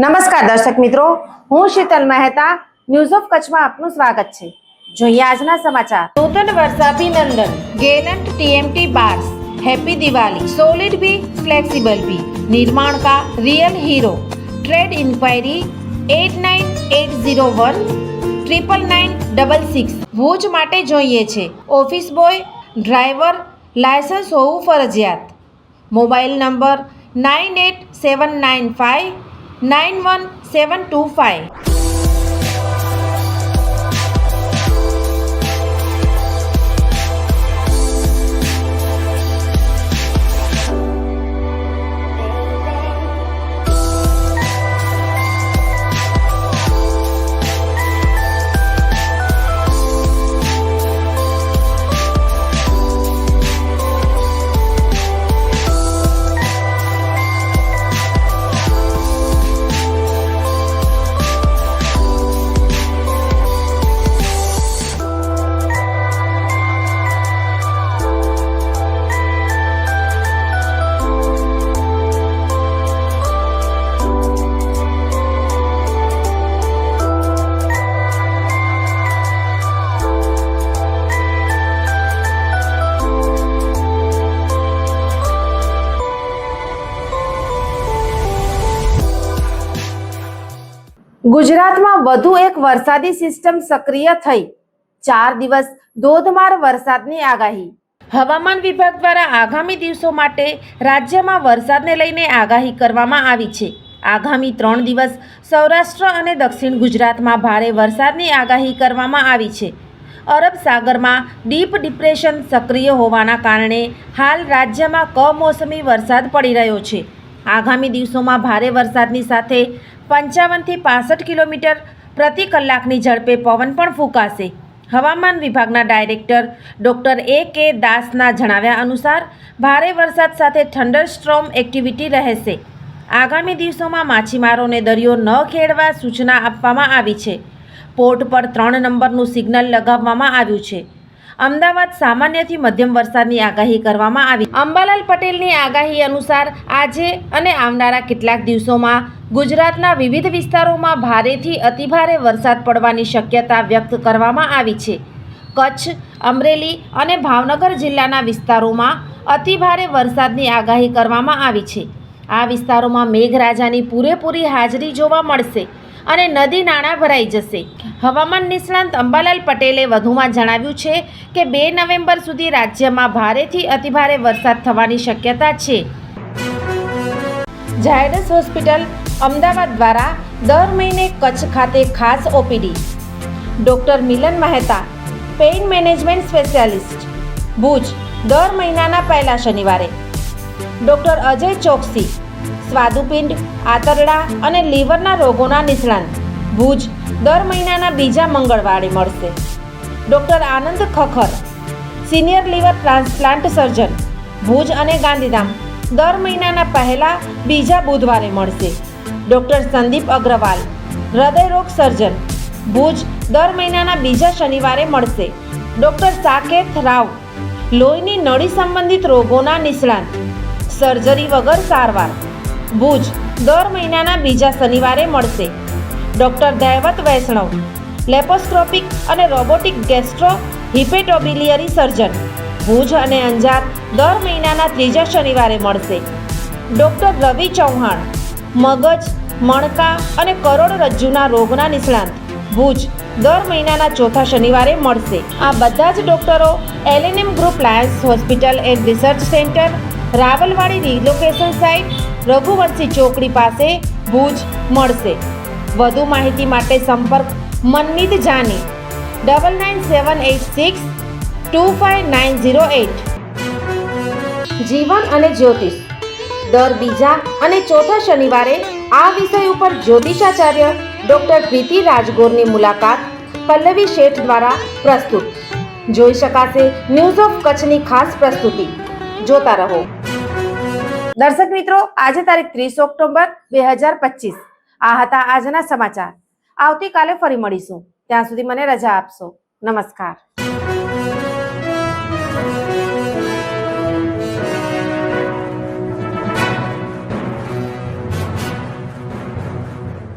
નમસ્કાર દર્શક મિત્રો, હું શીતલ મહેતા ન્યૂઝ ઓફ કચ્છમાં આપનું સ્વાગત છે। જોઈએ આજના સમાચાર। નૂતન વર્ષાભિનંદન Gallant TMT bars, happy Diwali. Solid भी फ्लेक्सिबल भी, निर्माण का real hero. Trade inquiry 8980199966। Bhuj માટે જોઈએ છે ઓફિસ બોય, ડ્રાઈવર, લાયસન્સ હોવું ફરજિયાત। Mobile number 9879591725। ગુજરાતમાં વધુ એક વરસાદી સિસ્ટમ સક્રિય થઈ, 4 દિવસ ધોધમાર વરસાદની આગાહી। હવામાન વિભાગ દ્વારા આગામી દિવસો માટે રાજ્યમાં વરસાદને લઈને આગાહી કરવામાં આવી છે। આગામી 3 દિવસ સૌરાષ્ટ્ર અને દક્ષિણ ગુજરાતમાં ભારે વરસાદની આગાહી કરવામાં આવી છે। અરબ સાગરમાં ડીપ ડિપ્રેશન સક્રિય હોવાના કારણે હાલ રાજ્યમાં કમોસમી વરસાદ પડી રહ્યો છે। આગામી દિવસોમાં ભારે વરસાદની સાથે 55 થી 65 કિલોમીટર પ્રતિ કલાકની ઝડપે પવન પણ ફૂંકાશે। હવામાન વિભાગના ડાયરેક્ટર ડૉક્ટર A.K. દાસના જણાવ્યા અનુસાર ભારે વરસાદ સાથે થંડરસ્ટ્રોમ એક્ટિવિટી રહેશે। આગામી દિવસોમાં માછીમારોને દરિયો ન ખેડવા સૂચના આપવામાં આવી છે। પોર્ટ પર 3 નંબરનું સિગ્નલ લગાવવામાં આવ્યું છે। અમદાવાદ સામાન્યથી મધ્યમ વરસાદની આગાહી કરવામાં આવી। અંબાલાલ પટેલની આગાહી અનુસાર આજે અને આવનારા કેટલાક દિવસોમાં ગુજરાતના વિવિધ વિસ્તારોમાં ભારેથી અતિભારે વરસાદ પડવાની શક્યતા વ્યક્ત કરવામાં આવી છે। કચ્છ, અમરેલી અને ભાવનગર જિલ્લાના વિસ્તારોમાં અતિભારે વરસાદની આગાહી કરવામાં આવી છે। આ વિસ્તારોમાં મેઘરાજાની પૂરેપૂરી હાજરી જોવા મળશે અને નદી નાળા ભરાઈ જશે। હવામાન નિષ્ણાંત અંબાલાલ પટેલે વધુમાં જણાવ્યું છે કે 2 નવેમ્બર સુધી રાજ્યમાં ભારેથી અતિભારે વરસાદ થવાની શક્યતા છે। ઝાયડસ હોસ્પિટલ અમદાવાદ દ્વારા દર મહિને કચ્છ ખાતે ખાસ OPD. Doctor Milan Mehta, pain management specialist, Bhuj, દર મહિનાના પહેલા શનિવારે। ડૉક્ટર અજય ચોકસી, સ્વાદુપિંડ, આંતરડા અને લીવરના રોગોના નિષ્ણાંત, ભુજ, દર મહિનાના બીજા મંગળવારે મળશે। Doctor Anand Khakhar, senior liver transplant surgeon, Bhuj અને ગાંધીધામ, દર મહિનાના પહેલા બીજા બુધવારે મળશે। ડૉક્ટર સંદીપ અગ્રવાલ, હૃદયરોગ સર્જન, ભુજ, દર મહિનાના બીજા શનિવારે મળશે। ડૉક્ટર સાકેત રાવ, લોહીની નળી સંબંધિત રોગોના નિષ્ણાંત, સર્જરી વગર સારવાર, ભુજ, દર મહિનાના બીજા શનિવારે મળશે। ડૉક્ટર દૈવત વૈષ્ણવ, લેપોસ્કોપિક અને રોબોટિક ગેસ્ટ્રો હિપેટોબિલિયરી સર્જન, ભુજ અને અંજાર, દર મહિનાના ત્રીજા શનિવારે મળશે। ડૉક્ટર રવિ ચૌહાણ, મગજ, મણકા અને કરોડરજ્જુના રોગના નિષ્ણાંત, ભુજ, દર મહિનાના ચોથા શનિવારે મળશે। આ બધા જ ડૉક્ટરો LNM group Lions hospital and research centre, Rawalwadi relocation site, Raghuvanshi ચોકડી પાસે, ભુજ મળશે। વધુ માહિતી માટે સંપર્ક મનમીત જાની 9978625908। જીવન અને જ્યોતિષ દર બીજા અને ચોથા શનિવારે આ વિષય ઉપર જ્યોતિષાચાર્ય ડૉક્ટર પ્રીતિ રાજગોરની મુલાકાત પલ્લવી શેઠ દ્વારા પ્રસ્તુત। જોઈ શકાશે ન્યૂઝ ઓફ કચ્છની ખાસ પ્રસ્તુતિ। જોતા રહો। દર્શક મિત્રો, આજે તારીખ 30 ઓક્ટોબર 2025 આ હતા આજના સમાચાર। આવતીકાલે ફરી મળીશું, ત્યાં સુધી મને રજા આપશો। નમસ્કાર।